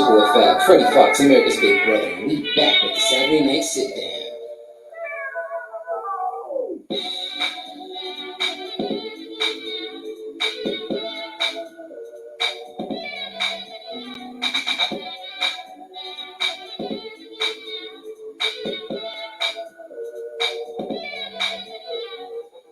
your boy Fab, Freddie Fox, America's Big Brother, and we back with the Saturday Night Sit Down.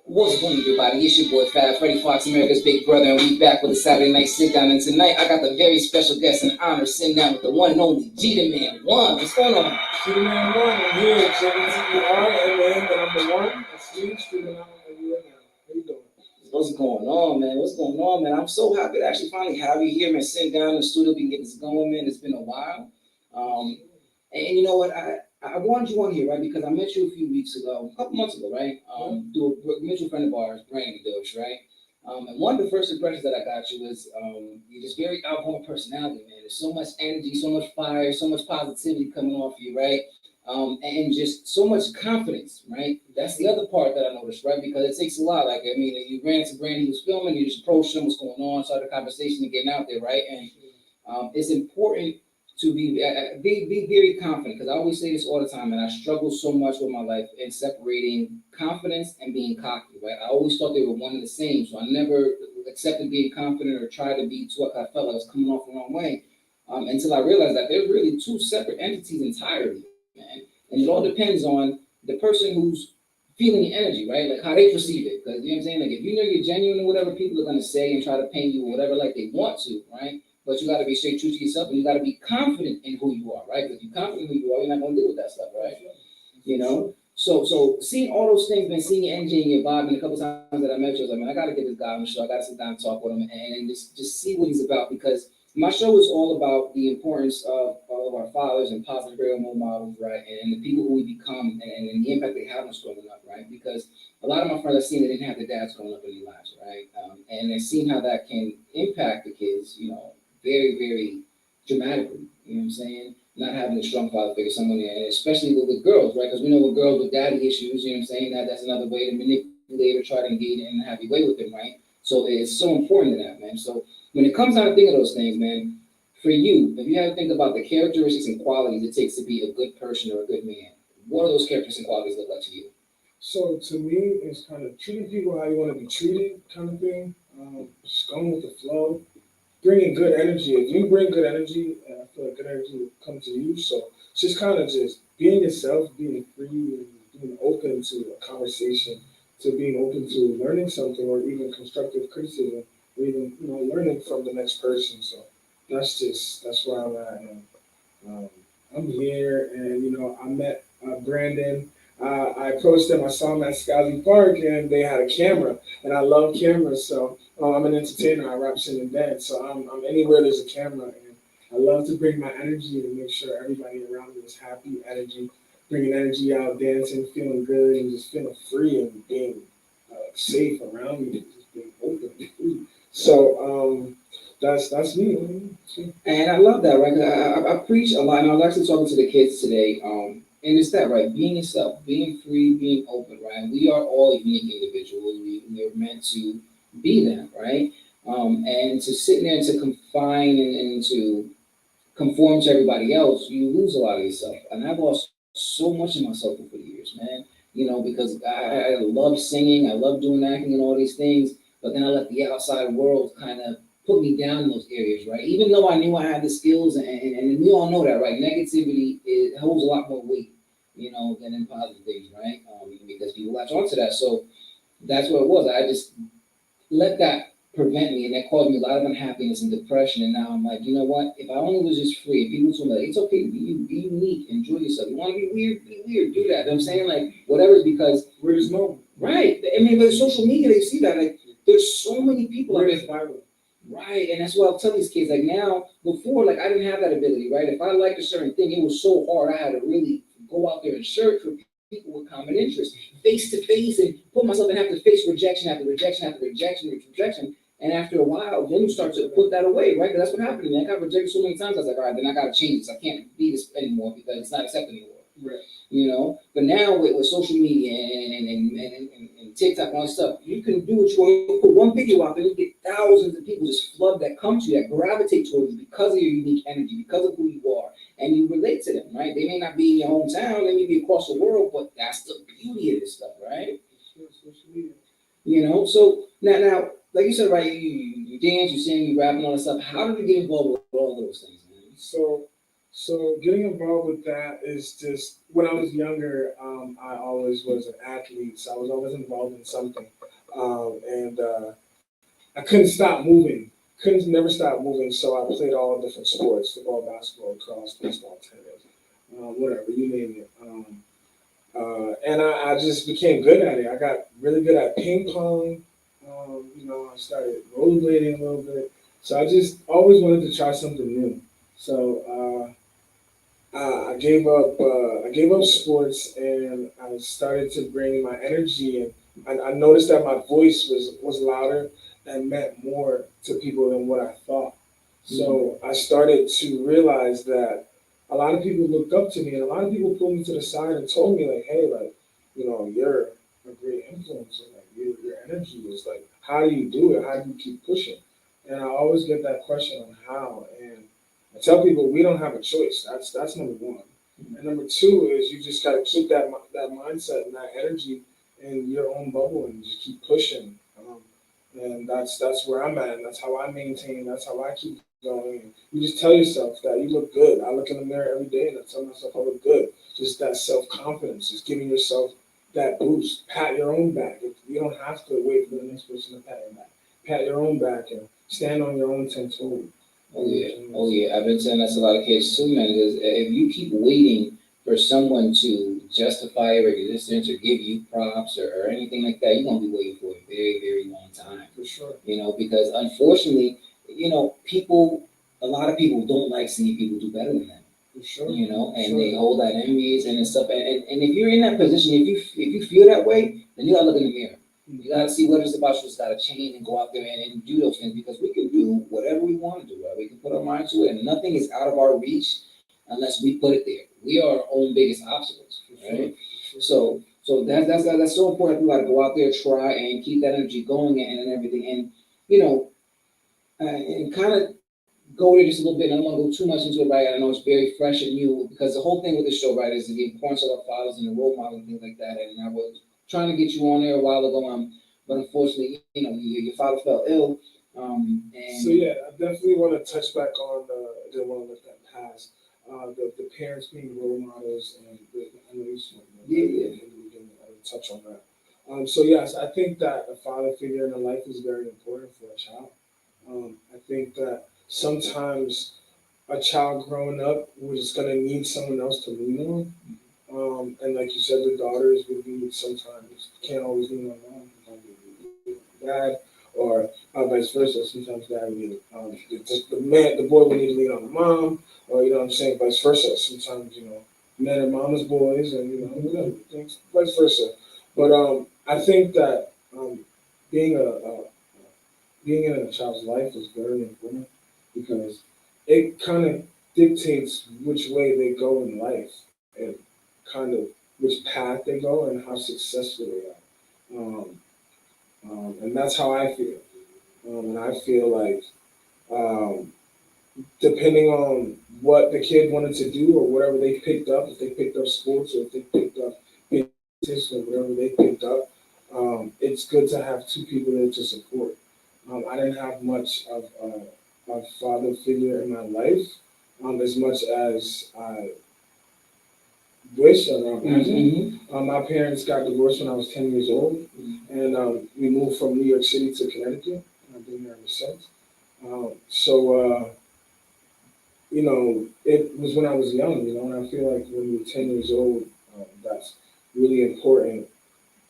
What's going on, everybody? It's your boy Fab, Freddie Fox, America's Big Brother, and we back with the Saturday Night Sit Down. And tonight, I got the very special guest and honor sitting down with the one and only Jeterman1. What's going on? Jeterman1, I'm here. Jeterman1, and the number one. That's me, Jeterman1. How you doing? What's going on, man? What's going on, man? I'm so happy to actually finally have you here, man. Sitting down in the studio, we can get this going, man. It's been a while. And you know what? I wanted you on here, right? Because I met you a few weeks ago, a couple months ago, right? Through a mutual friend of ours, Brandon Dosh, right? And one of the first impressions that I got you was you're just very outgoing personality, man. There's so much energy, so much fire, so much positivity coming off you, right? And just so much confidence, right? That's the other part that I noticed, right? Because it takes a lot. Like, I mean, you ran into Brandon, he was filming, you just approached him, what's going on, started a conversation and getting out there, right? And it's important to be very confident, because I always say this all the time, and I struggle so much with my life in separating confidence and being cocky, right? I always thought they were one and the same, so I never accepted being confident or tried to be too, I felt like I was coming off the wrong way, until I realized that they're really two separate entities entirely, man. And it all depends on the person who's feeling the energy, right? Like how they perceive it, because you know what I'm saying? Like if you know you're genuine or whatever, people are going to say and try to paint you or whatever like they want to, right? But you got to be straight true to yourself, and you got to be confident in who you are, right? Because if you're confident in who you are, you're not going to deal with that stuff, right? You know? So seeing all those things, man, seeing your energy and your vibe, and a couple times that I met you, I was like, man, I got to get this guy on the show. I got to sit down and talk with him and just see what he's about, because my show is all about the importance of all of our fathers and positive role models, right? And the people who we become and the impact they have on us growing up, right? Because a lot of my friends I've seen, they didn't have their dads growing up in their lives, right? And they've seen how that can impact the kids, you know, very, very dramatically, you know what I'm saying? Not having a strong father figure, someone there, and especially with girls, right? Because we know with girls with daddy issues, you know what I'm saying? That's another way to manipulate or try to engage and have your way with them, right? So it's so important to that, man. So when it comes down to think of those things, man, for you, if you have to think about the characteristics and qualities it takes to be a good person or a good man, what do those characteristics and qualities look like to you? So to me, it's kind of treating people how you want to be treated, kind of thing. Just going with the flow, bringing good energy. If you bring good energy, I feel like good energy will come to you. So it's just kind of just being yourself, being free, and being open to a conversation, to being open to learning something, or even constructive criticism, or even learning from the next person. So that's where I'm at. And, I'm here, and I met Brandon. I approached them. I saw them at Scally Park, and they had a camera, and I love cameras. So I'm an entertainer. I rap, sing, and dance. So I'm anywhere there's a camera, and I love to bring my energy and make sure everybody around me is happy. Energy, bringing energy out, dancing, feeling good, and just feeling free and being safe around me, just being open and free. So that's me. And I love that, right? 'Cause I preach a lot, and I was actually talking to the kids today. And it's that, right? Being yourself, being free, being open, right? We are all unique individuals. We're meant to be that, right? And to sit there and to confine and to conform to everybody else, you lose a lot of yourself. And I've lost so much of myself over the years, man. You know, because I love singing, I love doing acting and all these things, but then I let the outside world kind of put me down in those areas, right? Even though I knew I had the skills, and we all know that, right? Negativity, it holds a lot more weight, you know, than in positive things, right? Because people latch onto that. So that's what it was. I just let that prevent me, and that caused me a lot of unhappiness and depression. And now I'm like, you know what? If I only was just free, people told me like, it's okay to be you, be unique, enjoy yourself. You want to be weird, do that. You know what I'm saying? Like, whatever, is because where's no right. I mean, with social media, they see that. Like, there's so many people where out is there. viral? Right, and that's what I'll tell these kids. Like now, before, like I didn't have that ability, right? If I liked a certain thing, it was so hard. I had to really go out there and search for people with common interests, face to face, and put myself in have to face rejection after rejection after rejection after rejection. And after a while, then you start to put that away, right? Because that's what happened to me. I got rejected so many times. I was like, all right, then I got to change this. I can't be this anymore because it's not accepted anymore. Right. You know, but now with social media and TikTok, all that stuff. You can do what you want. You put one video out there, you get thousands of people just flood that come to you, that gravitate towards you because of your unique energy, because of who you are, and you relate to them, right? They may not be in your hometown, they may be across the world, but that's the beauty of this stuff, right? Social media. So now, like you said, right? You dance, you sing, you rap, and all that stuff. How did you get involved with all those things, man? So getting involved with that is just when I was younger. I always was an athlete, so I was always involved in something, and I couldn't stop moving. Couldn't never stop moving. So I played all different sports: football, basketball, lacrosse, baseball, tennis, whatever you name it. And I just became good at it. I got really good at ping pong. I started rollerblading a little bit. So I just always wanted to try something new. So I gave up. I gave up sports, and I started to bring my energy in. I noticed that my voice was louder and meant more to people than what I thought. So I started to realize that a lot of people looked up to me, and a lot of people pulled me to the side and told me, like, "Hey, like, you're a great influencer. Like, your energy is like, how do you do it? How do you keep pushing?" And I always get that question on how. And I tell people we don't have a choice. That's number one. And number two is you just gotta keep that mindset and that energy in your own bubble and just keep pushing. And that's where I'm at. And that's how I maintain. That's how I keep going. And you just tell yourself that you look good. I look in the mirror every day and I tell myself I look good. Just that self confidence, just giving yourself that boost. Pat your own back. You don't have to wait for the next person to pat your back. Pat your own back and stand on your own 10 toes. Oh yeah. I've been saying that's a lot of kids too, man. Is if you keep waiting for someone to justify your existence or give you props or anything like that, you're gonna be waiting for a very, very long time. For sure. Because unfortunately, a lot of people don't like seeing people do better than them. For sure. And they hold that envious and stuff. And if you're in that position, if you feel that way, then you gotta look in the mirror. You gotta see what it's about. You just gotta change and go out there and do those things because we can do whatever we want to do. Right? We can put our mind to it, and nothing is out of our reach unless we put it there. We are our own biggest obstacles, right? So that's so important. We gotta go out there, try, and keep that energy going and everything. And and kind of go there just a little bit. I don't want to go too much into it, right? I know it's very fresh and new because the whole thing with the show, right, is the importance of our fathers and the role model and things like that. And I was trying to get you on there a while ago, but unfortunately, your father fell ill. So yeah, I definitely want to touch back on I didn't want to let that pass. The parents being role models, and I know you spoke about that in the beginning. I didn't touch on that. So yes, I think that a father figure in a life is very important for a child. I think that sometimes a child growing up was going to need someone else to lean on. And like you said, the daughters would need sometimes, can't always lean on mom, sometimes they need dad, or vice versa. Sometimes dad would need, the boy would need to lean on the mom, or you know what I'm saying, vice versa. Sometimes, men are mama's boys, and whatever, things, vice versa. But I think that being being in a child's life is very important because it kind of dictates which way they go in life and kind of which path they go and how successful they are. And that's how I feel. And I feel like um, depending on what the kid wanted to do or whatever they picked up, if they picked up sports or if they picked up business or whatever they picked up, it's good to have two people there to support. I didn't have much of a father figure in my life, as much as I wish or imagine. My parents got divorced when I was 10 years old, and we moved from New York City to Connecticut. And I've been there ever since. It was when I was young, and I feel like when you're 10 years old, that's really important.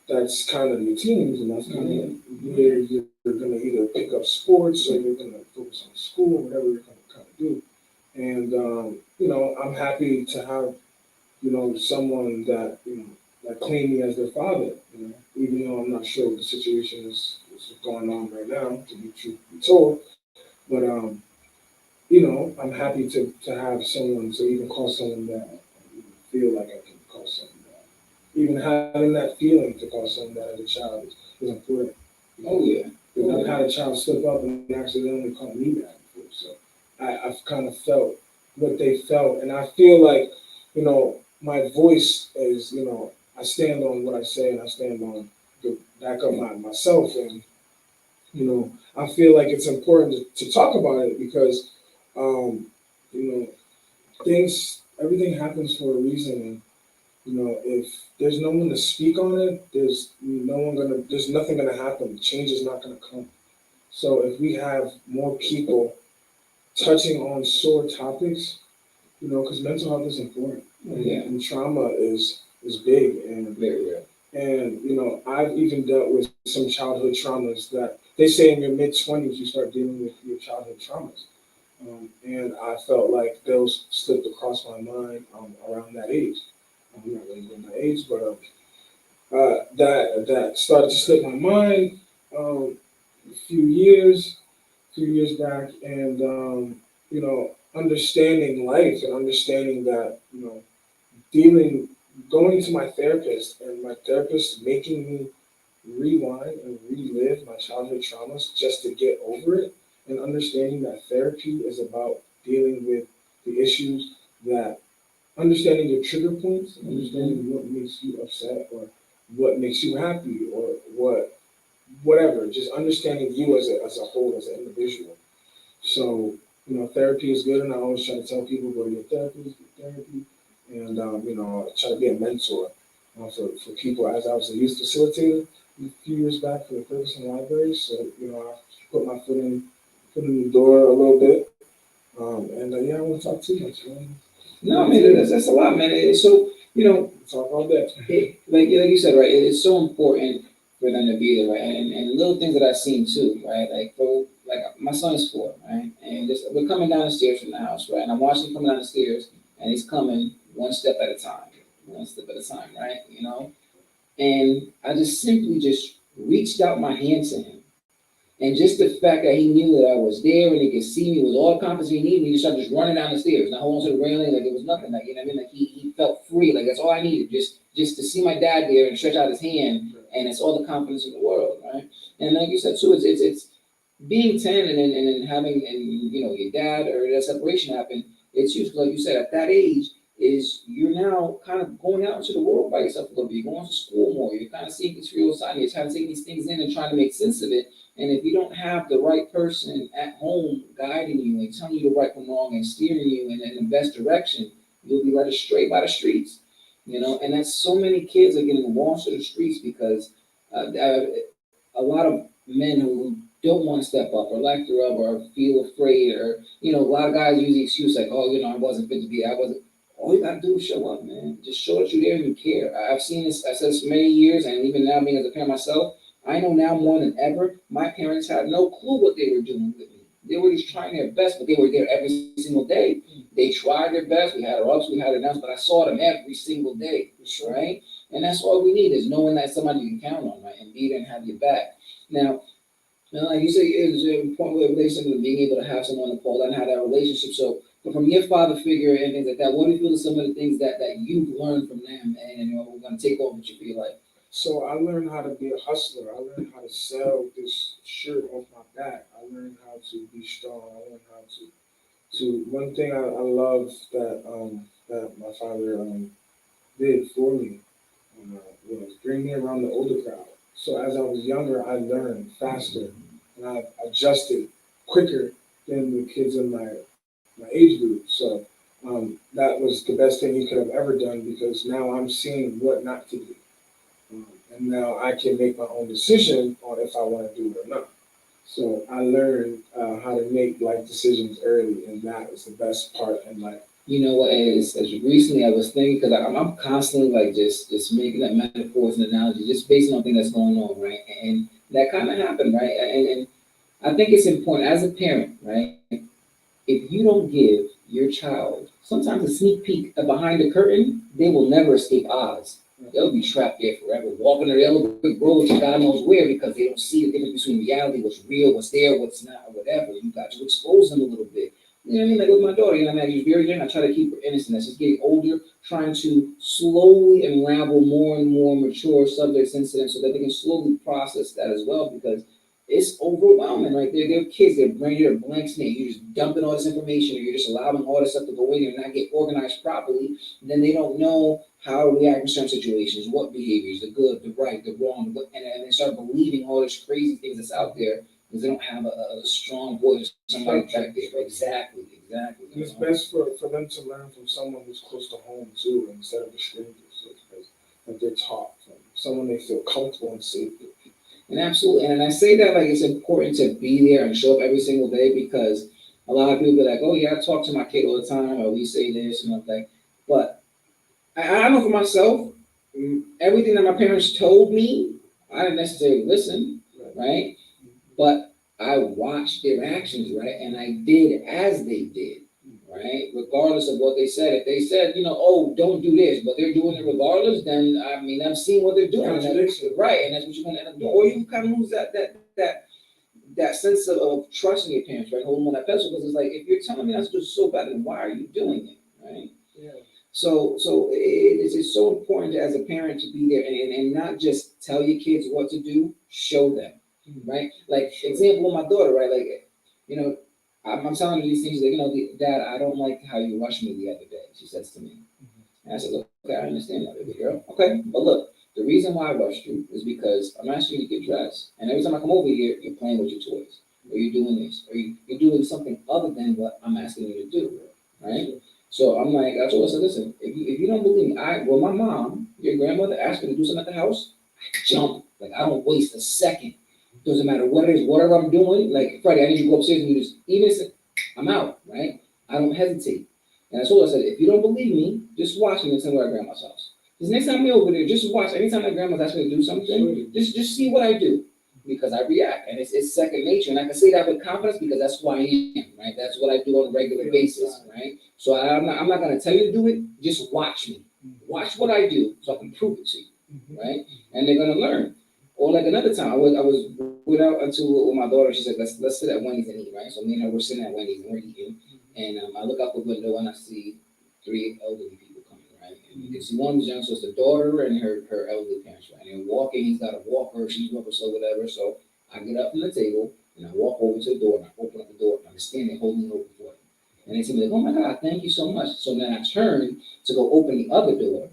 That's kind of your teens, and that's kind of where you're going to either pick up sports or you're going to focus on school, whatever you're going to kind of do. And, I'm happy to have, someone that, that claim me as their father, even though I'm not sure what the situation is going on right now, to be truth be told. But, I'm happy to have someone to even call someone that I feel like I can call someone that. even having that feeling to call someone that as a child is important. Oh yeah. Because I've had a child slip up and accidentally call me that before. So I've kind of felt what they felt. And I feel like, my voice is, I stand on what I say and I stand on the back of myself. And, I feel like it's important to talk about it because, you know, everything happens for a reason. And, if there's no one to speak on it, there's nothing gonna happen. Change is not gonna come. So if we have more people touching on sore topics, because mental health is important, Yeah. and trauma is big, and Very real. and I've even dealt with some childhood traumas that they say in your mid-20s you start dealing with your childhood traumas, and I felt like those slipped across my mind around that age. I'm not really going my age, but that started to slip my mind a few years back, and understanding life and understanding that dealing, going to my therapist and my therapist making me rewind and relive my childhood traumas just to get over it, and understanding that therapy is about dealing with the issues that understanding your trigger points, understanding what makes you upset or what makes you happy or whatever, just understanding you as a whole, as an individual. So, therapy is good, and I always try to tell people go to your therapist, get therapy, and try to be a mentor for people. As I was a youth facilitator a few years back for the Ferguson Library, so I put my foot in the door a little bit, and yeah, I want to talk too much, man. No, I mean that's a lot, man. It's so Talk all day. like you said, right? It's so important for them to be there, right? And little things that I've seen too, right? Like my son is 4, right? And just we're coming down the stairs from the house, right? And I'm watching him come down the stairs, and he's coming one step at a time, right? And I just simply just reached out my hand to him. And just the fact that he knew that I was there and he could see me with all the confidence he needed, he just started just running down the stairs, not holding to the railing, like it was nothing. Like, what I mean? Like he felt free. Like that's all I needed. Just to see my dad there and stretch out his hand, and it's all the confidence in the world, right? And like you said too, it's being 10 and having your dad or that separation happen. It's usually like you said at that age is you're now kind of going out into the world by yourself a little bit. You're going to school more. You're kind of seeing this real side. You're trying to take these things in and trying to make sense of it. And if you don't have the right person at home guiding you and telling you the right from wrong and steering you in the best direction, you'll be led astray by the streets. And that's so many kids are getting washed to the streets because a lot of men who don't want to step up or lack thereof or feel afraid or a lot of guys use the excuse like, oh, I wasn't fit to be, I wasn't. All you gotta do is show up, man. Just show that you're there and you care. I've seen this. I said this for many years, and even now being as a parent myself, I know now more than ever. My parents had no clue what they were doing with me. They were just trying their best, but they were there every single day. They tried their best. We had our ups, we had our downs, but I saw them every single day, right? And that's all we need is knowing that somebody you can count on, right, and be there and have your back. Now, like you say, it's an important relation to being able to have someone to call and have that relationship. So, but from your father figure and things like that, what do you feel are some of the things that you've learned from them and we're going to take over with you for your life? So I learned how to be a hustler. I learned how to sell this shirt off my back. I learned how to be strong. I learned how to one thing I love that my father did for me was bring me around the older crowd. So as I was younger, I learned faster and I adjusted quicker than the kids in my age group. So that was the best thing he could have ever done because now I'm seeing what not to do. And now I can make my own decision on if I want to do it or not. So I learned how to make life decisions early, and that is the best part in life. You know what? As recently I was thinking because I'm constantly like just making that metaphors and analogies just based on things that's going on, right? And that kind of happened, right? And I think it's important as a parent, right? If you don't give your child sometimes a sneak peek behind the curtain, they will never escape Oz. They'll be trapped there forever, walking the yellow brick road to God knows where because they don't see the difference between reality, what's real, what's there, what's not, or whatever. You got to expose them a little bit. You know what I mean? Like with my daughter, you know what I mean? She's very young. I try to keep her innocent. As she's getting older, trying to slowly unravel more and more mature subjects, incidents, so that they can slowly process that as well. Because it's overwhelming. Like they're kids, they're bringing you a blank slate. You're just dumping all this information, or you're just allowing all this stuff to go in there and not get organized properly. And then they don't know how to react in certain situations, what behaviors, the good, the right, the wrong, and they start believing all this crazy things that's out there because they don't have a strong voice, somebody back there. Exactly. And it's best for them to learn from someone who's close to home too, instead of a stranger. So it's best that they're taught from someone they feel comfortable and safe with. And absolutely, and I say that like it's important to be there and show up every single day because a lot of people be like, oh yeah, I talk to my kid all the time, or we say this and all that. But I know for myself, everything that my parents told me, I didn't necessarily listen, right? But I watched their actions, right? And I did as they did, right? Regardless of what they said. If they said, oh, don't do this, but they're doing it regardless, then I mean, I'm seeing what they're doing. Right, and that's what you're going to end up doing. Or you kind of lose that sense of trusting your parents, right? Holding on that pedestal, because it's like, if you're telling me that's just so bad, then why are you doing it, right? Yeah. So it's so important as a parent to be there and not just tell your kids what to do, show them, right? Like example with my daughter, right? Like, I'm telling her these things, like, Dad, I don't like how you rushed me the other day. She says to me, and I said, look, okay, I understand that, baby girl. Okay, but look, the reason why I rushed you is because I'm asking you to get dressed, and every time I come over here, you're playing with your toys, or you're doing this, or you're doing something other than what I'm asking you to do, right? So I'm like, I told her, I said, listen, if you don't believe me, my mom, your grandmother, asked me to do something at the house, I jump. Like, I don't waste a second. Doesn't matter what it is, whatever I'm doing. Like, Freddie, I need you to go upstairs and do this. Even if I'm out, right? I don't hesitate. And I told her, I said, if you don't believe me, just watch me and tell me at grandma's house. Because next time we're over there, just watch. Anytime my grandma's asking me to do something, just see what I do. Because I react, and it's second nature, and I can say that with confidence because that's who I am, right? That's what I do on a regular basis, right? So I'm not going to tell you to do it. Just watch me, watch what I do, so I can prove it to you, right? And they're going to learn. Or like another time, I was without until with my daughter. She said, "Let's sit at Wendy's and eat," right? So me and her were sitting at Wendy's and we're eating, and I look out the window and I see 3 elderly people coming, right? And you can see one young, so it's the daughter and her elderly parents, right? And they're walking. He's got a walker, she's walking, so whatever. So I get up from the table and I walk over to the door and I open up the door and I'm standing holding it open for them. And they see me like, "Oh my God, thank you so much." So then I turn to go open the other door.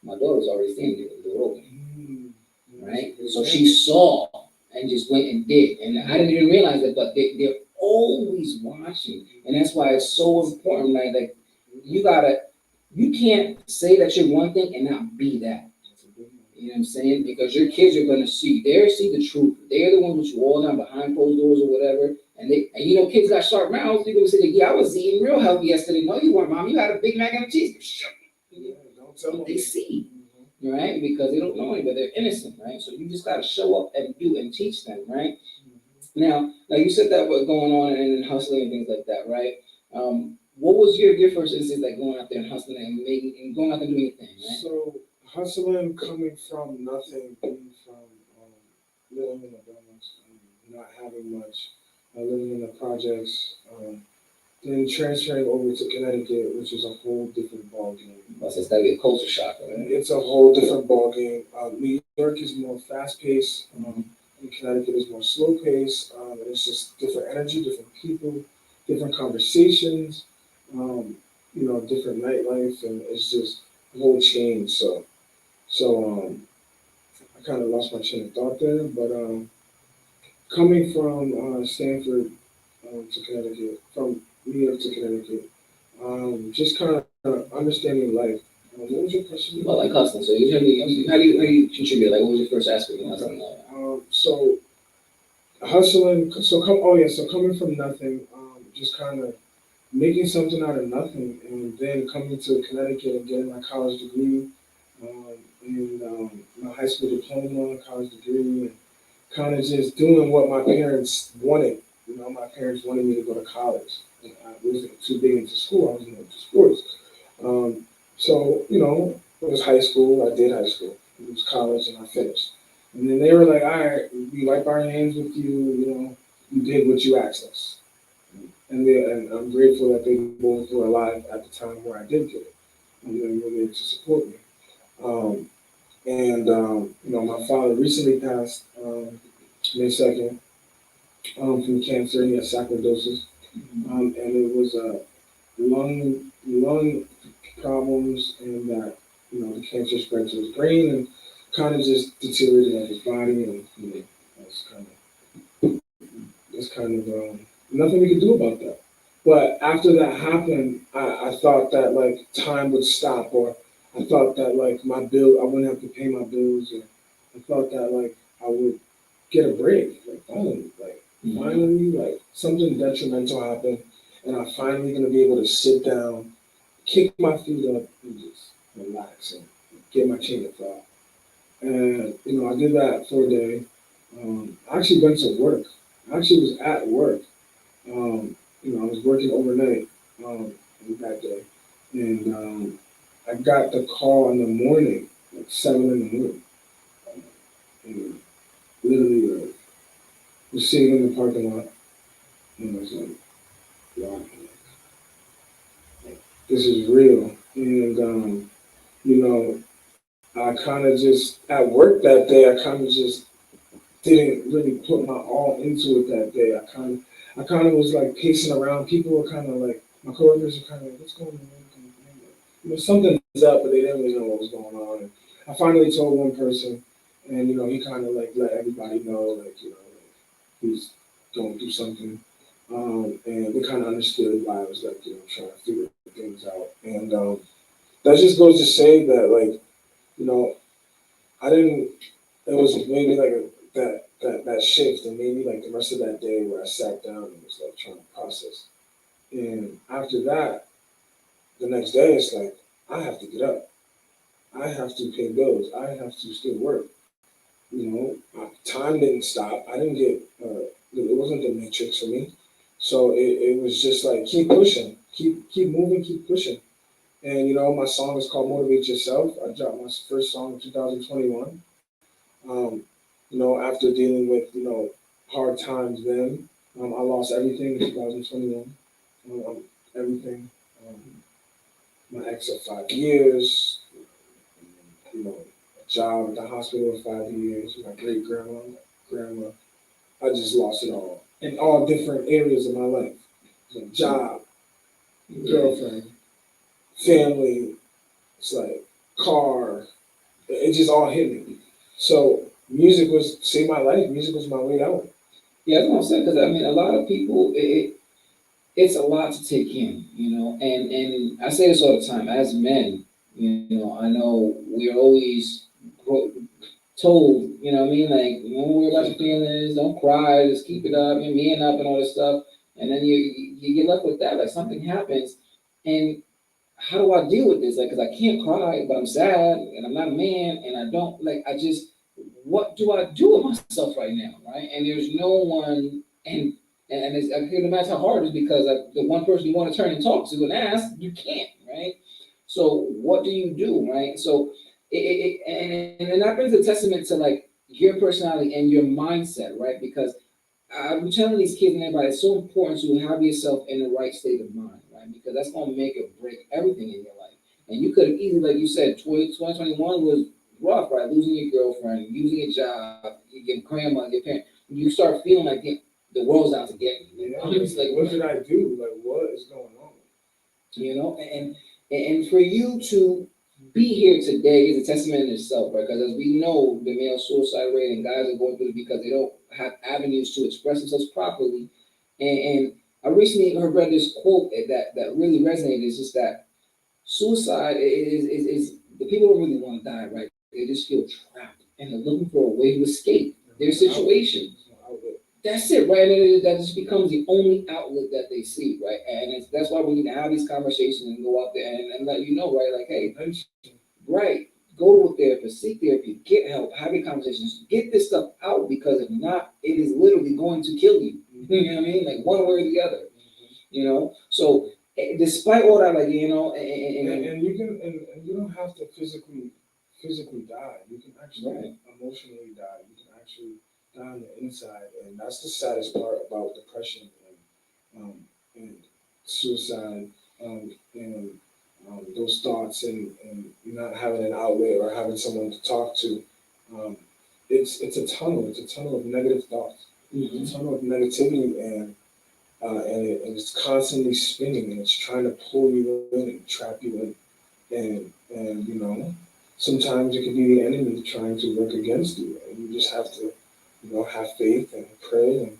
My daughter's already standing there with the door open, right? So she saw and just went and did. And I didn't even realize it, but they're always watching. And that's why it's so important. Like you can't say that you're one thing and not be that. You know what I'm saying? Because your kids are gonna see the truth. They're the ones with you all down behind closed doors or whatever. And kids got sharp mouths. They're gonna say, "Yeah, I was eating real healthy yesterday." "No, you weren't, Mom. You had a Big Mac and a cheese." Yeah, don't tell them. They see, right? Because they don't know any, but they're innocent, right? So you just gotta show up and do and teach them, right? Now, like you said, that was going on and hustling and things like that, right? What was your first instance, like going out there and hustling and going out there doing your thing, right? So hustling, coming from nothing, being from living in the Bronx, not having much, living in the projects, then transferring over to Connecticut, which is a whole different ballgame. So it's gotta be a culture shock, right? It's a whole different ballgame. New York is more fast paced. And Connecticut is more slow paced. It's just different energy, different people, different conversations. Different nightlife, and it's just a whole change. So I kind of lost my train of thought there. But coming from Stanford to Connecticut, from New York to Connecticut, just kind of understanding life. What was your question? Well, like hustling. So how do you contribute? Like, what was your first aspect of hustling? So hustling. So coming from nothing, just kind of making something out of nothing, and then coming to Connecticut and getting my college degree, and my high school diploma, college degree, and kind of just doing what my parents wanted. My parents wanted me to go to college. And I wasn't too big into school. I was into sports. It was high school. I did high school. It was college, and I finished. And then they were like, "All right, we wipe our hands with you. You did what you asked us." and I'm grateful that they both were alive at the time where I did get it, and they were there to support me. Um, my father recently passed May 2nd from cancer. He had sarcoidosis, and it was lung problems, and that the cancer spread to his brain and kind of just deteriorated his body, and that's kind of nothing we could do about that. But after that happened, I thought that like time would stop, or I thought that like I wouldn't have to pay my bills, or I thought that like I would get a break, like finally, like something detrimental happened, and I'm finally gonna be able to sit down, kick my feet up, and just relax and get my chain of thought. And I did that for a day. I actually went to work. I actually was at work. I was working overnight that day, and I got the call in the morning, like 7 in the morning, and literally was sitting in the parking lot, and I was like, "Wow, this is real." And you know, I kind of just at work that day. I kind of just didn't really put my all into it that day. I kind of was like pacing around. People were kind of like, my coworkers were kind of like, "What's going on?" Something's up, but they didn't really know what was going on. And I finally told one person, and he kind of like let everybody know, like like he's going through something, and they kind of understood why I was like trying to figure things out. And that just goes to say that like you know I didn't. It was maybe like that shift, and maybe like the rest of that day where I sat down and was like trying to process. And after that, the next day it's like I have to get up. I have to pay bills. I have to still work. Time didn't stop. I didn't get. It wasn't the matrix for me. So it was just like keep pushing, keep moving, keep pushing. And my song is called "Motivate Yourself." I dropped my first song in 2021. Um, after dealing with hard times, then I lost everything in 2021. Everything. Um, my ex of 5 years. A job at the hospital for 5 years. My great grandma. I just lost it all in all different areas of my life. Job, girlfriend, family. It's like car. It just all hit me. So music was saved my life. Music was my way out. Yeah, that's what I'm saying. Because I mean, a lot of people, it's a lot to take in, and I say this all the time. As men, I know we're always told, what I mean, like, don't worry about your feelings, don't cry, just keep it up, and man up, and all this stuff. And then you get left with that, like something happens, and how do I deal with this? Like, because I can't cry, but I'm sad, and I'm not a man, and I don't like. I just, what do I do with myself right now, right? And there's no one, and it's, I can imagine how hard it is because the one person you want to turn and talk to and ask, you can't, right? So what do you do, right? So and that brings a testament to like your personality and your mindset, right? Because I'm telling these kids and everybody, it's so important to have yourself in the right state of mind, right? Because that's going to make or break everything in your life. And you could have easily, like you said, 2021 was rough, right? Losing your girlfriend, losing your job, your grandma, your parents. You start feeling like the world's out to get me. Yeah, like, what did I do? Like, what is going on? And for you to be here today is a testament in itself, right? Because as we know, the male suicide rate and guys are going through it because they don't have avenues to express themselves properly. And I recently read this quote that really resonated. It's just that suicide is the people don't really want to die, right? They just feel trapped and they're looking for a way to escape their situation. That's it, right? And that just becomes the only outlet that they see, right? And that's why we need to have these conversations and go out there and let you know, right? Like, hey, right, go to a therapist, seek therapy, get help, have your conversations, get this stuff out because if not, it is literally going to kill you. You know what I mean? Like one way or the other. So despite all that, like and you can and you don't have to physically die. You can actually emotionally die. You can actually die on the inside, and that's the saddest part about depression and suicide, and those thoughts, and not having an outlet or having someone to talk to. Um, it's a tunnel. It's a tunnel of negative thoughts. It's a tunnel of negativity, and it's constantly spinning, and it's trying to pull you in and trap you in. And sometimes it can be the enemy trying to work against you, and you just have to have faith and pray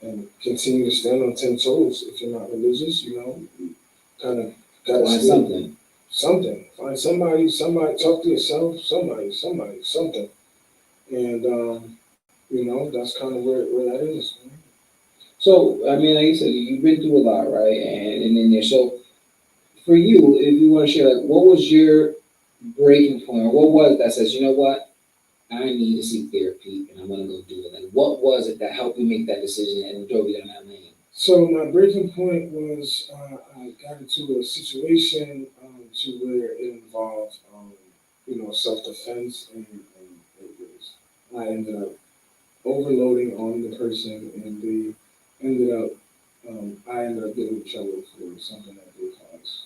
and continue to stand on 10 toes. If you're not religious, you kind of gotta Find still something. something. Find somebody, talk to yourself, somebody, something. And that's kind of where that is. So, I mean, like you said, you've been through a lot, right? And then there. So, for you, if you want to share, like, what was your breaking point, or what was that says, you know what, I need to seek therapy, and I'm gonna go do it. Like, what was it that helped you make that decision and drove you down that lane? So my breaking point was I got into a situation to where it involved self defense, and I ended up overloading on the person, and they ended up I ended up getting in trouble for something that they caused.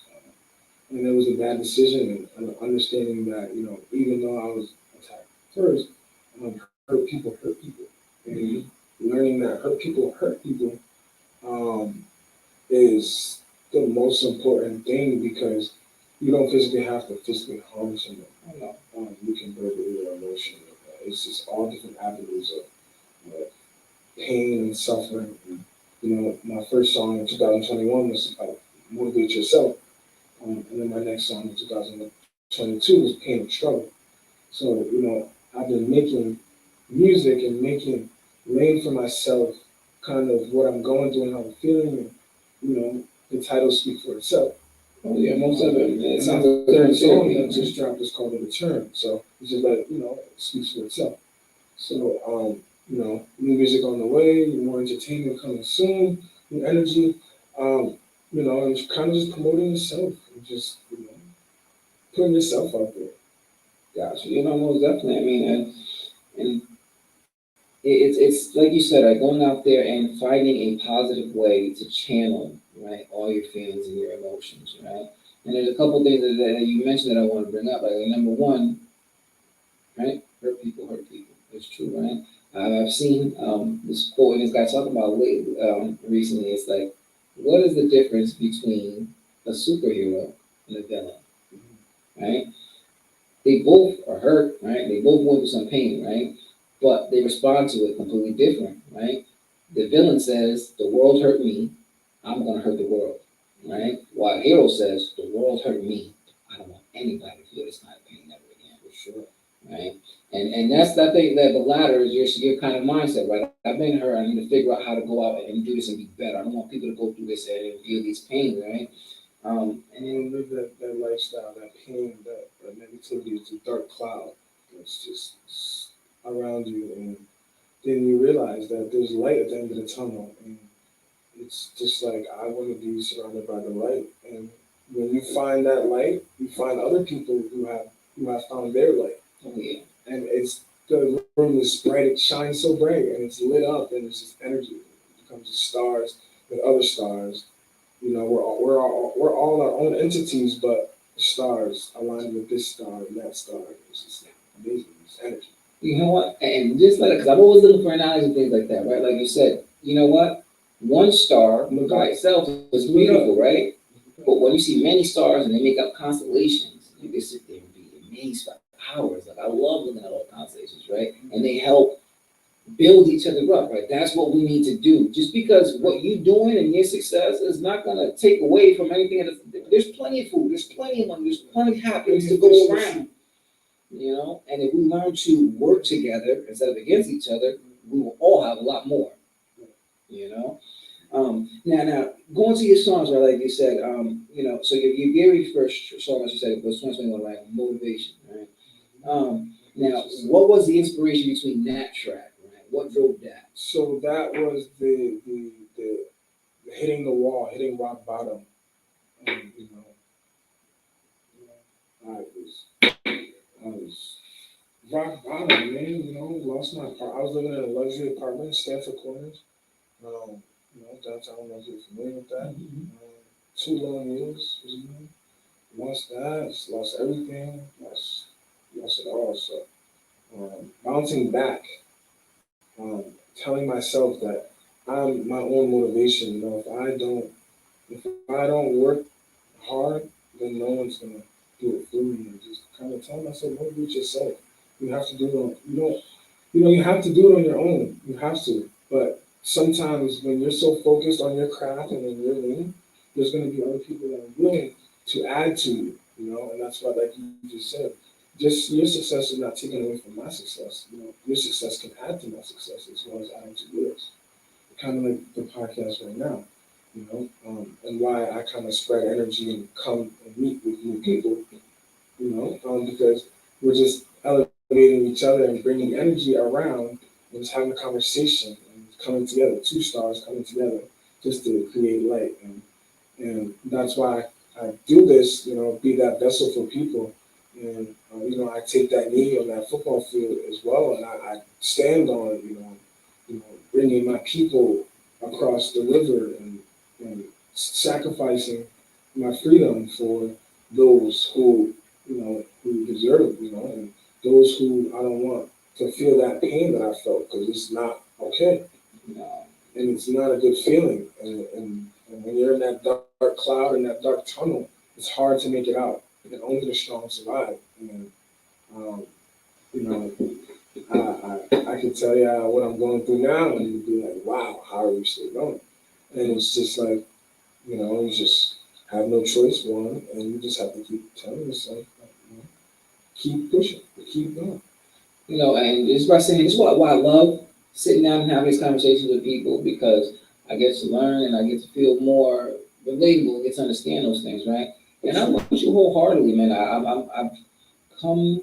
And it was a bad decision, and understanding that, even though I was attacked first, hurt people. And learning that hurt people is the most important thing, because you don't physically have to physically harm someone. You can verbally or emotionally. It's just all different avenues of pain and suffering. And, my first song in 2021 was about motivate yourself. And then my next song in 2022 was pain and struggle. So, I've been making music and making lane for myself, kind of what I'm going through and how I'm feeling. And, the title speaks for itself. Oh yeah, most of it. It And sounds my like third song therapy. that just dropped is called The Return. So it's just like, it speaks for itself. So, new music on the way, more entertainment coming soon, new energy, and kind of just promoting yourself and just, putting yourself out there. Gotcha. Most definitely. I mean, and it's like you said, like going out there and finding a positive way to channel, right, all your feelings and your emotions, right. And there's a couple things that you mentioned that I want to bring up. Like, number one, right, hurt people. It's true, right. I've seen this quote, and this guy talking about recently. It's like, what is the difference between a superhero and a villain, right? They both are hurt, right? They both went through some pain, right? But they respond to it completely different, right? The villain says, "The world hurt me. I'm gonna hurt the world," right? While hero says, "The world hurt me. I don't want anybody to feel this kind of pain ever again." For sure. Right? And that's I think that the latter is your kind of mindset, right? I've been hurt. I need to figure out how to go out and do this and be better. I don't want people to go through this and feel these pain, right? And you live that lifestyle, that pain, that negativity. It's a dark cloud that's just around you, and then you realize that there's light at the end of the tunnel, and it's just like, I want to be surrounded by the light. And when you find that light, you find other people who have found their light. Oh yeah. And it's the room is bright, it shines so bright, and it's lit up, and it's just energy. It becomes the stars with other stars. We're all our own entities, but the stars aligned with this star and that star. It's just amazing. It's energy. You know what? And just like, because I'm always looking for analogies and things like that, right? Like you said, you know what? One star Look by up. itself is beautiful, right? But when you see many stars and they make up constellations, you can sit there and be amazed for hours. Like, I love looking at all constellations, right? And they help build each other up, right? That's what we need to do. Just because what you're doing and your success is not going to take away from anything. There's plenty of food, there's plenty of money, there's plenty of happiness to go around. And if we learn to work together instead of against each other, we will all have a lot more. You know. Now going to your songs, right? Like you said, so your very first song, as you said, was 2021, right? Motivation, right? Now, what was the inspiration between that track, right? What drove that? So that was the hitting the wall, hitting rock bottom. I was rock bottom, man. Lost my apartment. I was living in a luxury apartment, Stanford Corners. Downtown, I don't know if you're familiar with that. Mhm. 2 long years, lost that, just lost everything, lost it all. So bouncing back, telling myself that I'm my own motivation. If I don't work hard, then no one's gonna do it for me. And just kind of tell myself, motivate yourself. You have to do it on. You have to do it on your own. You have to. But sometimes when you're so focused on your craft and in your lane, there's going to be other people that are willing to add to you. And that's why, like you just said, just your success is not taken away from my success. Your success can add to my success as well as adding to yours. Kind of like the podcast right now. And why I kind of spread energy and come and meet with new people. Because we're just elevating each other and bringing energy around and just having a conversation and coming together, two stars coming together just to create light. And that's why I do this, be that vessel for people. And, I take that knee on that football field as well. And I stand on, bringing my people across the river and sacrificing my freedom for those who deserve, and those who I don't want to feel that pain that I felt because it's not okay. No. And it's not a good feeling. And when you're in that dark cloud, in that dark tunnel, it's hard to make it out. And only the strong survive. And, um, you know, I can tell you what I'm going through now, and you'd be like, wow, how are you still going? And it's just like, you just have no choice, one, and you just have to keep telling yourself, keep pushing, keep going. And just by saying, this is why I love sitting down and having these conversations with people because I get to learn and I get to feel more relatable, get to understand those things, right? And I want you wholeheartedly, man. I've come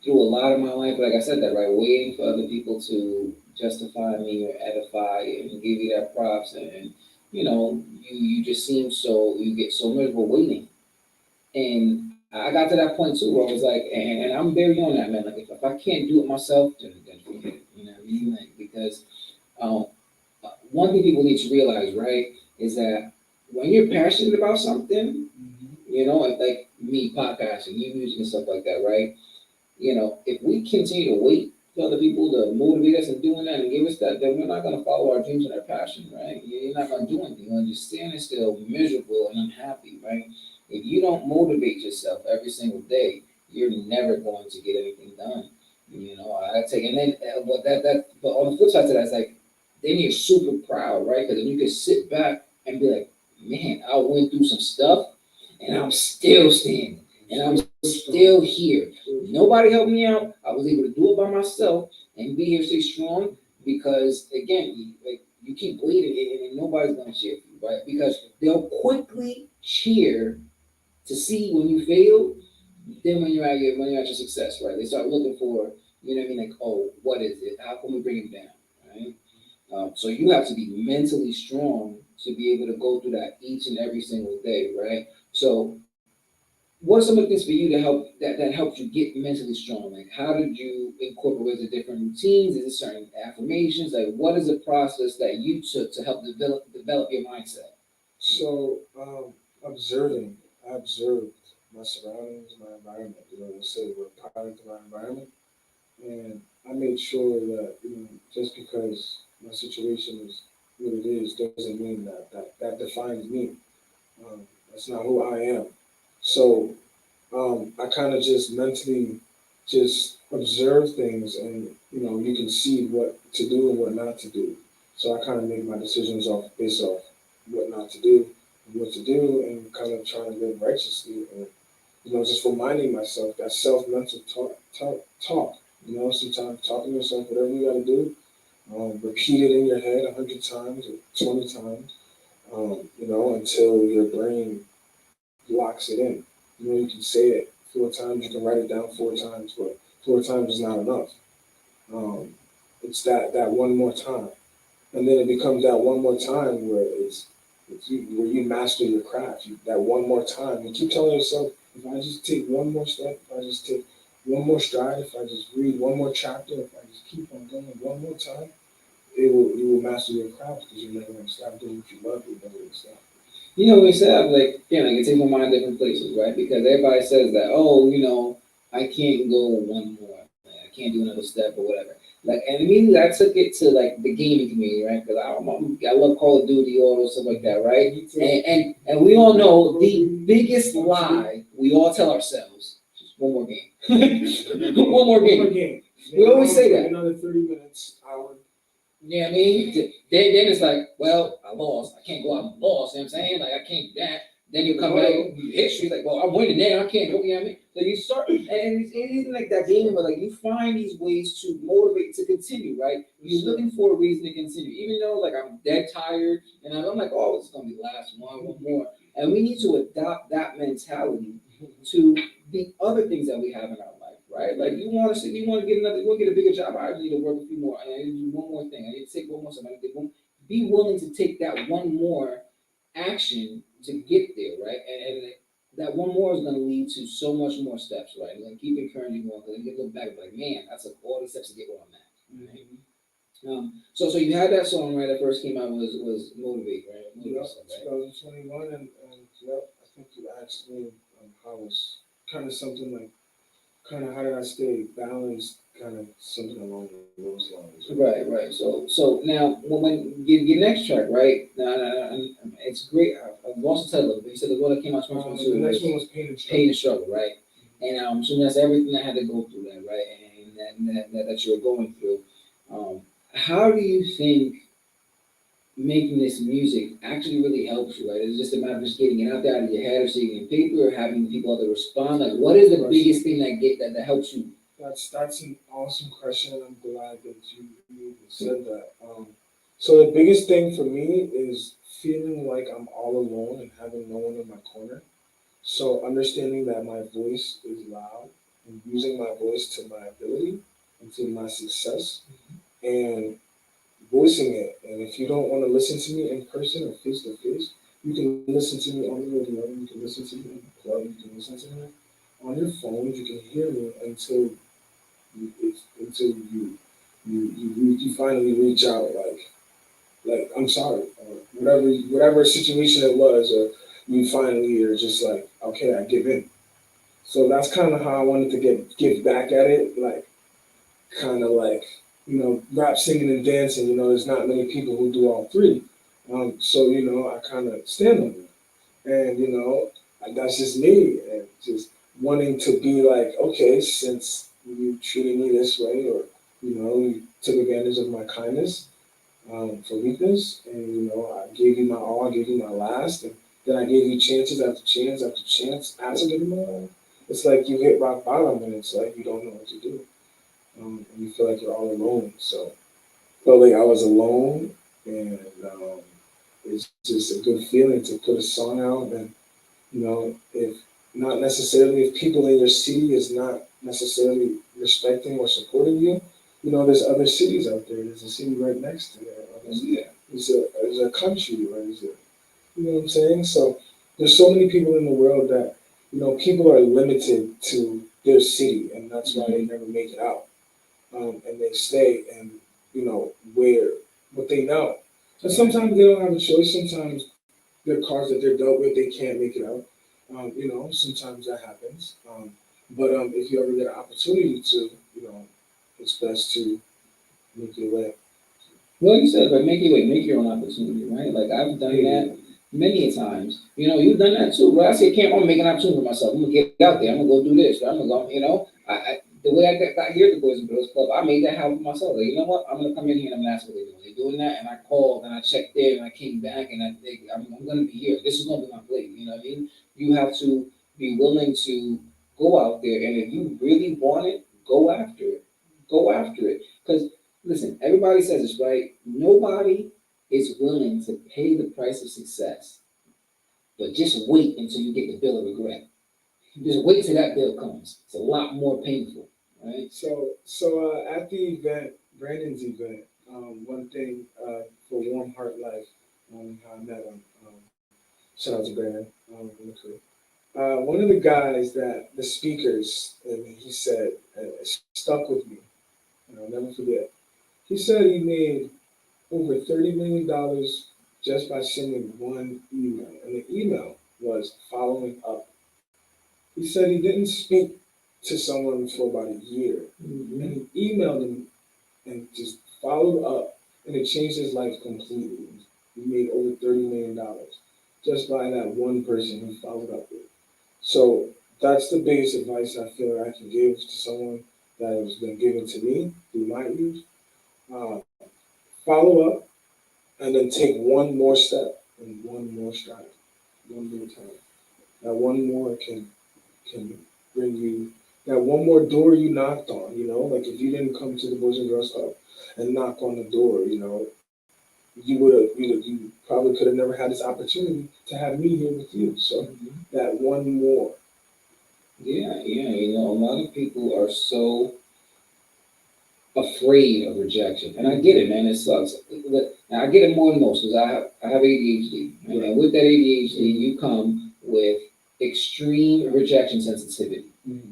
through a lot of my life, like I said that, right? Waiting for other people to justify me or edify and give you that props. And you just seem you get so miserable waiting. And I got to that point too where I was like, and I'm very on that, man. Like, if I can't do it myself, then forget it. You know what I mean? Like, because um, one thing people need to realize, right, is that when you're passionate about something, like me podcasting, you music and stuff like that, right? If we continue to wait for other people to motivate us and doing that and give us that, then we're not going to follow our dreams and our passion, right? You're not going to do anything. You're going to just standing still, miserable and unhappy, right? If you don't motivate yourself every single day, you're never going to get anything done. I take and then but on the flip side to that, it's like then you're super proud, right? Because then you can sit back and be like, man, I went through some stuff and I'm still standing and I'm still here. Nobody helped me out. I was able to do it by myself and be here, stay strong. Because again, you keep bleeding and nobody's gonna cheer for you, right? Because they'll quickly cheer to see when you fail. Then when you're at your success, right? They start looking for, you know what I mean? Like, oh, what is it? How can we bring it down, right? So you have to be mentally strong to be able to go through that each and every single day, right? So what are some of the things for you to help that helped you get mentally strong? Like, how did you incorporate the different routines? Is it certain affirmations? Like, what is the process that you took to help develop your mindset? So, observing, I observed my surroundings, my environment. They say we're a product of our environment. And I made sure that, just because my situation is what it is, doesn't mean that defines me. That's not who I am. So I kind of just mentally just observe things, and you can see what to do and what not to do. So I kind of make my decisions based off what not to do and what to do, and kind of trying to live righteously, and just reminding myself that self mental talk. Sometimes talking to yourself, whatever you got to do, repeat it in your head 100 times or 20 times, until your brain locks it in. You can say it 4 times, you can write it down 4 times, but 4 times is not enough. Um, it's that one more time, and then it becomes that one more time where where you master your craft. That one more time, you keep telling yourself, if I just take one more step, if I just take one more stride, if I just read one more chapter, if I just keep on going one more time, you will master your craft because you're never gonna stop doing what you love. You're never gonna stop. You know, we said like, like it takes my mind different places, right? Because everybody says that, oh, I can't go one more, like, I can't do another step or whatever. Like, and immediately I took it to like the gaming community, right? Because I love Call of Duty, all those stuff like that, right? And we all know the biggest lie we all tell ourselves: just one more game, one more game. We always say that. Another 30 minutes, hour. Yeah, I mean, then it's like, well, I lost. I can't go out and lost. You know what I'm saying? Like, I can't do that. Then you come back, you history, like, well, I'm winning now. I can't go. You know what I mean? So you start, and it isn't like that game, but like you find these ways to motivate to continue, right? You're looking for a reason to continue, even though like I'm dead tired, and I'm like, oh, it's gonna be the last one more. And we need to adopt that mentality to the other things that we have in our life, right? Like you want to get another, you want to get a bigger job. I need to work a few more. I need to do one more thing. I need to take one more step. I need to be willing to take that one more action to get there, right? And that one more is going to lead to so much more steps, right? It's going to keep encouraging you more because you look back and be like, man, that's took all these steps to get where I'm at. Right? So you had that song right that first came out was Motivate, right? Yeah, Motivate, right? 2021, and yeah, I think you asked me how was kind of something like kind of how did I stay balanced, kind of something along those lines. Right. So now when your next track, right? It's great. I've lost the title, but you said the one that came out in The 2022 next one was was Pain and Struggle. Pain and Struggle, right? And so that's everything I had to go through that, right? And that you're going through. How do you think making this music actually really helps you, right? Is it just a matter of just getting it out there out of your head or seeing it in paper or having people other respond? Like, what is the biggest thing that helps you? That's an awesome question, and I'm glad that you said that. So the biggest thing for me is feeling like I'm all alone and having no one in my corner. So understanding that my voice is loud and using my voice to my ability and to my success and voicing it. And if you don't want to listen to me in person or face to face, you can listen to me on the radio, you can listen to me on the club, you can listen to me on your phone, you can hear me until you finally reach out like I'm sorry or whatever situation it was, or you finally are just like, okay, I give in. So that's kind of how I wanted to give back at it, like kind of like rap, singing, and dancing. There's not many people who do all three. So I kind of stand on it, and like, that's just me, and just wanting to be like, okay, since you treated me this way, or you took advantage of my kindness for weakness, and I gave you my all, I gave you my last, and then I gave you chances after chance after chance after giving my all. It's like you hit rock bottom, and it's like you don't know what to do, and you feel like you're all alone. So felt like I was alone, and it's just a good feeling to put a song out, and if not necessarily if people in your city is not necessarily respecting or supporting you, there's other cities out there. There's a city right next to there. There's a country, or you know what I'm saying? So there's so many people in the world that people are limited to their city, and that's why they never make it out, and they stay and where what they know. And sometimes they don't have a choice. Sometimes their cars that they're dealt with, they can't make it out. Sometimes that happens. But if you ever get an opportunity to, it's best to make your way. Well, you said, but make your own opportunity, right? Like I've done that many a times. You've done that too. Well, I say, can't. I'm gonna make an opportunity for myself. I'm gonna get out there. I'm gonna go do this. I'm gonna go. The way I got here at the Boys and Girls Club, I made that happen for myself. Like, you know what? I'm gonna come in here and I'm gonna ask what they're doing. They're doing that, and I called and I checked there and I came back and I think I'm gonna be here. This is gonna be my place. You know what I mean? You have to be willing to go out there, and if you really want it, go after it. Go after it. Because listen, everybody says this, right? Nobody is willing to pay the price of success, but just wait until you get the bill of regret. Just wait till that bill comes. It's a lot more painful, right? So at the event, Brandon's event, one thing for Warm Heart Life, how I met him. Shout out to Brandon from the crew. One of the guys that the speakers, and he said, stuck with me, and I'll never forget. He said he made over $30 million just by sending one email. And the email was following up. He said he didn't speak to someone for about a year. Mhm. And he emailed him and just followed up, and it changed his life completely. He made over $30 million just by that one person he followed up with. So that's the biggest advice I feel like I can give to someone that has been given to me through my use. Uh, Follow up, and then take one more step and one more stride, one more time. That one more can bring you that one more door you knocked on. Like if you didn't come to the Boys and Girls Club and knock on the door, you probably could have never had this opportunity to have me here with you. So that one more. Yeah, yeah. A lot of people are so afraid of rejection, and I get it, man. It sucks. Now, I get it more than most because I have ADHD, and with that ADHD, you come with extreme rejection sensitivity.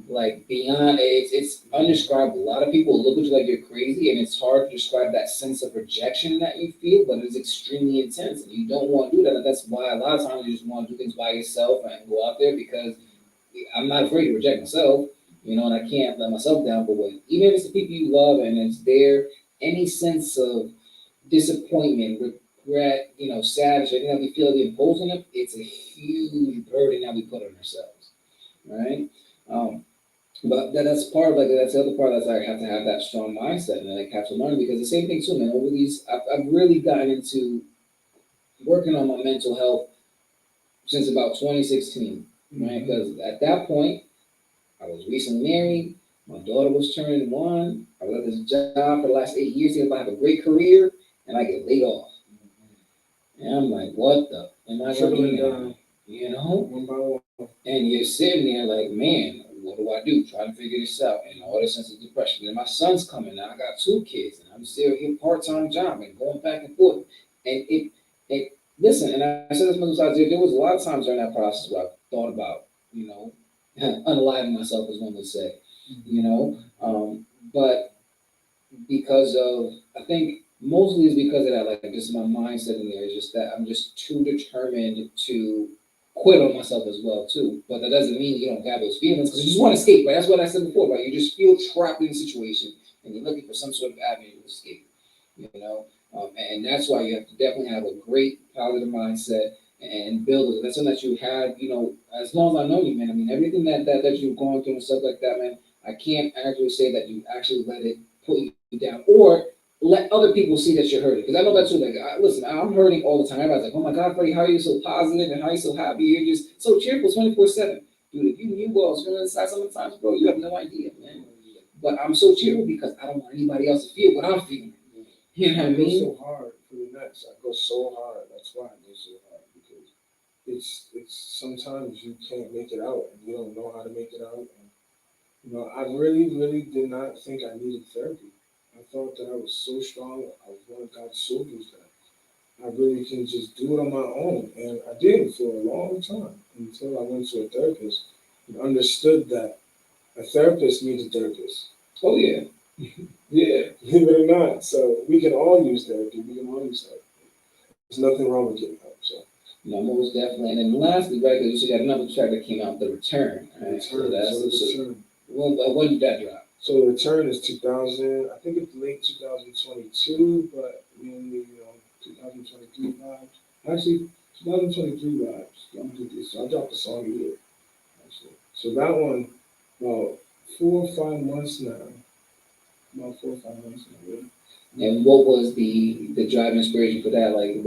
Like beyond, it's undescribable. A lot of people look at you like you're crazy, and it's hard to describe that sense of rejection that you feel, but it's extremely intense, and you don't want to do that. And that's why a lot of times you just want to do things by yourself and go out there because I'm not afraid to reject myself, and I can't let myself down. But even if it's the people you love and it's there, any sense of disappointment, regret, sadness, anything that we feel like we impose on them, it's a huge burden that we put on ourselves, right? Um, but that's part of that's the other part that's like I have to have that strong mindset and like have to learn because the same thing too, man. Over these, I've really gotten into working on my mental health since about 2016, right? Because at that point, I was recently married. My daughter was turning 1. I was at this job for the last 8 years. I have a great career, and I get laid off. And I'm like, what the am I going to do now? One by one. And you're sitting there like, man, what do I do? Trying to figure this out. And all this sense of depression. And my son's coming now. I got 2 kids, and I'm still here part-time job and going back and forth. And listen, and I said this multiple times, there was a lot of times during that process where I thought about, unaliving myself, as one would say, but because of, I think mostly is because of that, like just my mindset in there is just that I'm just too determined to quit on myself as well too. But that doesn't mean you don't have those feelings because you just want to escape, right? That's what I said before, right? You just feel trapped in a situation and you're looking for some sort of avenue to escape, and that's why you have to definitely have a great positive mindset and build it. That's something that you had, as long as I know you, man. I mean, everything that you've gone through and stuff like that, man. I can't actually say that you actually let it put you down or let other people see that you're hurting. Because I know that too. Like, listen, I'm hurting all the time. Everybody's like, "Oh my God, Freddie, how are you so positive and how are you so happy? You're just so cheerful 24/7." Dude, if you knew what I was feeling inside sometimes, bro, you have no idea, man. But I'm so cheerful because I don't want anybody else to feel what I'm feeling. You know what I go mean? so hard for the Nets. I go so hard. That's why I go so hard because it's sometimes you can't make it out and you don't know how to make it out. And I really, really did not think I needed therapy. I thought that I was so strong. I was one of God's soldiers that I really can just do it on my own, and I did for a long time until I went to a therapist and understood that a therapist needs a therapist. Oh yeah. Yeah. Believe it or not. So we can all use therapy. We can all use help. There's nothing wrong with getting help. So No, most definitely. And then lastly, right, because you got another track that came out, The Return. Right? Return. So the Return. When did that drop? So the Return is 2000. I think it's late 2022, but mainly 2023 vibes. Actually, 2023 vibes. So I dropped a song a year. Actually, so that one about 4 or 5 months now. About 4 or 5 months now. Yeah. And what was the driving inspiration for that? Like,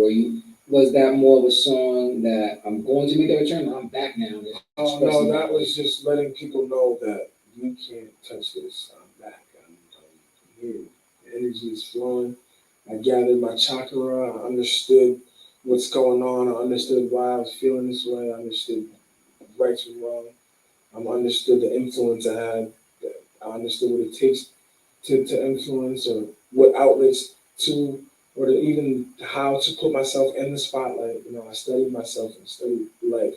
was that more of a song that I'm going to make that return? I'm back now. Oh no, that was just letting people know that you can't touch this. I'm back. I'm here. The energy is flowing. I gathered my chakra. I understood what's going on. I understood why I was feeling this way. I understood right from wrong. I understood the influence I had. I understood what it takes to influence or what outlets to or to even how to put myself in the spotlight. I studied myself and studied life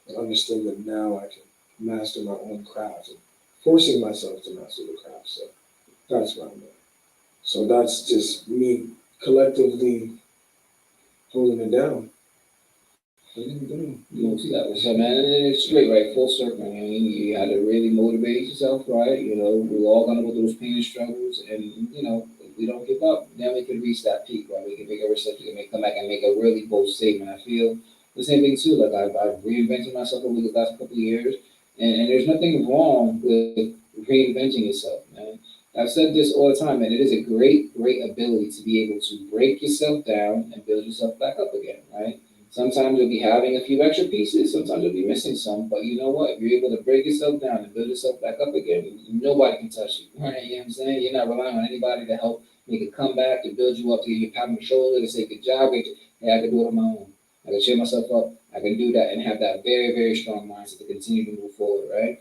and understood that now I can master my own craft and forcing myself to master the craft. So that's where I'm at. So that's just me collectively holding it down. Holding it down. Most definitely. So man, and it's great, right? Full circle. I mean, you got to really motivate yourself, right? You know, we're all gonna go through those pain and struggles, and you know, if we don't give up, then we can reach that peak, right? We can make a research, we can come back and make a really bold statement. I feel the same thing too. Like I've reinvented myself over the last couple of years, and there's nothing wrong with reinventing yourself, man. I've said this all the time, and it is a great, great ability to be able to break yourself down and build yourself back up again, right? Sometimes you'll be having a few extra pieces, sometimes you'll be missing some, but you know what? If you're able to break yourself down and build yourself back up again, nobody can touch you, right? You know what I'm saying? You're not relying on anybody to help make a comeback, to build you up, to give you a pat on the shoulder, to say, good job, hey, I can do it on my own. I can cheer myself up, I can do that, and have that very, very strong mindset to continue to move forward, right?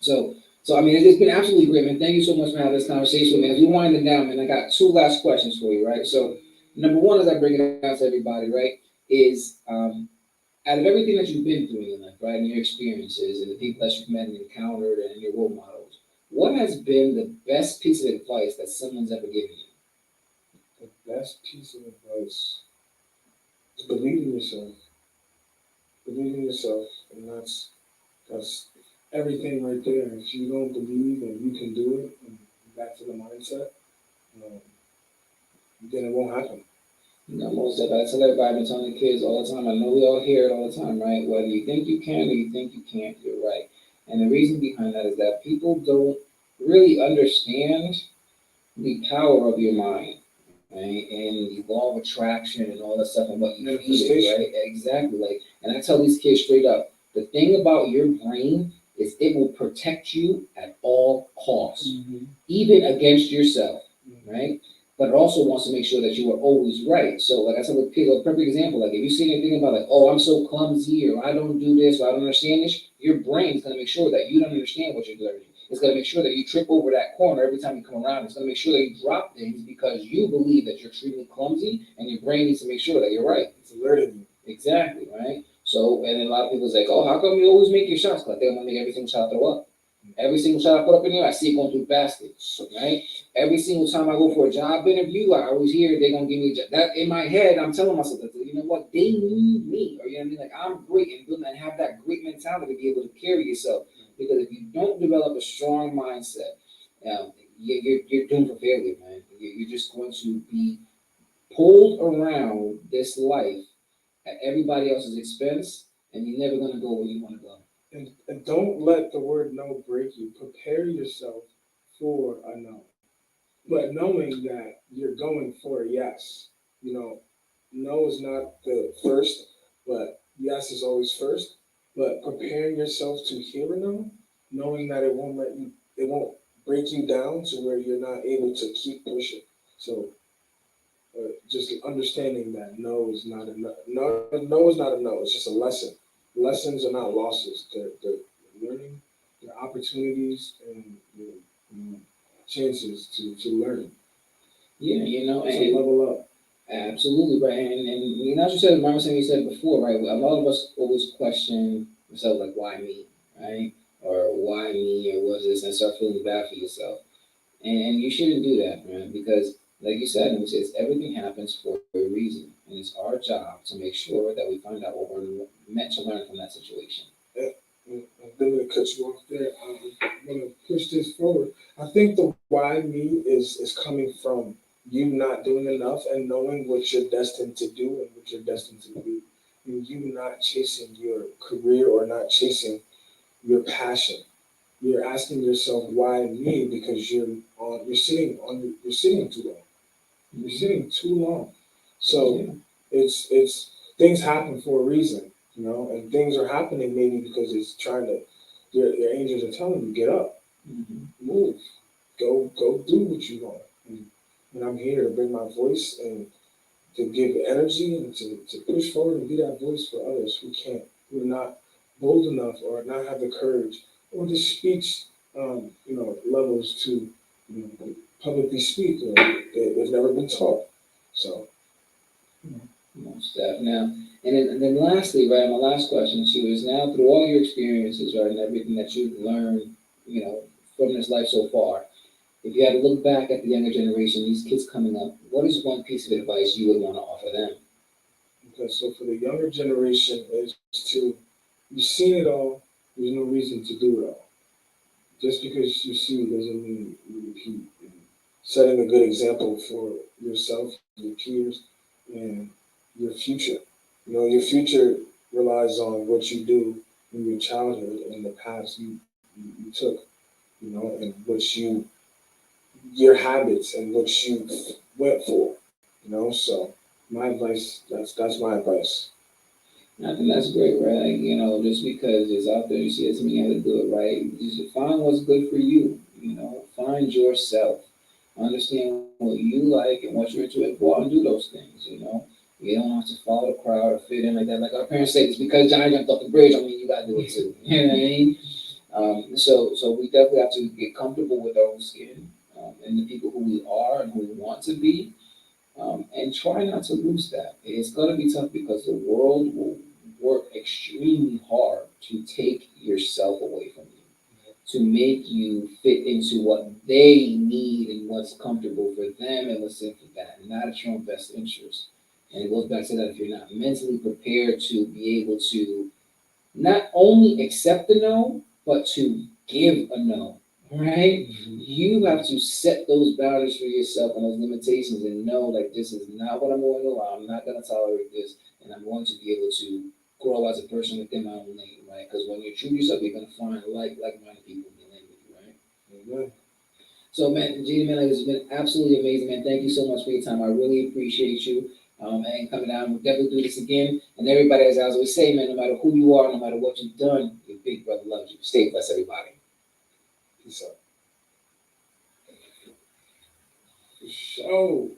So I mean, it's been absolutely great, man. Thank you so much for having this conversation, man. As we wind it down, man, I got two last questions for you, right? So, number one, as I bring it out to everybody, right, is out of everything that you've been through in your life, right, and your experiences and the people that you've met and encountered and your role models, what has been the best piece of advice that someone's ever given you? The best piece of advice is believe in yourself. Believe in yourself, and that's everything right there. If you don't believe and you can do it, and back to the mindset, um, then it won't happen. You know, most of it, I tell everybody, I've been telling the kids all the time, I know we all hear it all the time, right? Whether you think you can or you think you can't, you're right. And the reason behind that is that people don't really understand the power of your mind, right? And the law of attraction and all that stuff and what you feed it, right? Exactly. Like, and I tell these kids straight up, the thing about your brain is it will protect you at all costs, even against yourself, right? But it also wants to make sure that you are always right. So, like I said with people, a perfect example, like if you see anything about like, oh, I'm so clumsy, or I don't do this, or I don't understand this, your brain's gonna make sure that you don't understand what you're doing. It's gonna make sure that you trip over that corner every time you come around. It's gonna make sure that you drop things because you believe that you're extremely clumsy, and your brain needs to make sure that you're right. It's alerting you. Exactly, right? So, and then a lot of people say, oh, how come you always make your shots? Because I think I'm gonna make every single shot I throw up. Every single shot I put up in there, I see it going through the basket, right? Every single time I go for a job interview, I always hear they're gonna give me a job. That in my head, I'm telling myself that, you know what, they need me, or you know what I mean? Like I'm great and have that great mentality to be able to carry yourself. Because if you don't develop a strong mindset, you're doomed for failure, man. You're just going to be pulled around this life at everybody else's expense, and you're never gonna go where you want to go. And don't let the word no break you. Prepare yourself for a no. But knowing that you're going for a yes. You know, no is not the first, but yes is always first. But preparing yourself to hear a no, knowing that it won't break you down to where you're not able to keep pushing. So just understanding that no is not a no. No is not a no. It's just a lesson. Lessons are not losses. They're learning, they're opportunities and chances to learn. Yeah, you know, To and level up. absolutely right. And you know, as you said, remember something you said before, right? A lot of us always question ourselves, like, why me, right? Or why me, or was this, and start feeling bad for yourself. And you shouldn't do that, man, because like you said, it's everything happens for a reason, and it's our job to make sure that we find out what we're meant to learn from that situation. I'm going to cut you off there. I'm going to push this forward. I think the why me is coming from you not doing enough and knowing what you're destined to do and what you're destined to be. And you not chasing your career or not chasing your passion. You're asking yourself why me because you're sitting too long. You're sitting too long. So Yeah. it's things happen for a reason, and things are happening maybe because it's trying to your angels are telling you, get up, move, go do what you want. And I'm here to bring my voice and to give energy and to push forward and be that voice for others who are not bold enough or not have the courage or the speech levels to publicly speak or they've never been taught. So Most stuff now, and then lastly, right? My last question to you is now through all your experiences, right, and everything that you've learned, you know, from this life so far. If you had to look back at the younger generation, these kids coming up, what is one piece of advice you would want to offer them? Okay, so for the younger generation is to, you've seen it all, there's no reason to do it all. Just because you see doesn't mean you repeat. And setting a good example for yourself, your peers, and your future. You know, your future relies on what you do in your childhood and the paths you took, you know, and your habits and what you went for, you know. So my advice, that's my advice. I think that's great, right? Like, just because it's out there, you see it doesn't mean you have to do it, right? Just find what's good for you, find yourself. Understand what you like and what you're into and go out and do those things. You don't have to follow the crowd or fit in like that. Like our parents say, it's because Johnny jumped off the bridge, I mean you gotta do it too. You know what I mean? So we definitely have to get comfortable with our own skin, and the people who we are and who we want to be, and try not to lose that. It's going to be tough because the world will work extremely hard to take yourself away from you, to make you fit into what they need and what's comfortable for them and what's in for that, not at your own best interest. And it goes back to that if you're not mentally prepared to be able to not only accept the no, but to give a no, right? You have to set those boundaries for yourself and those limitations and know like this is not what I'm going to allow. I'm not going to tolerate this, and I'm going to be able to grow as a person within my own lane, right? Because when you're true to yourself, you're going to find like-minded people in the lane with you, right? Amen. So, man, Gina, man, it's been absolutely amazing, man. Thank you so much for your time. I really appreciate you and coming down. We'll definitely do this again. And everybody, as I always say, man, no matter who you are, no matter what you've done, your big brother loves you. Stay blessed, everybody. Peace out. For sure.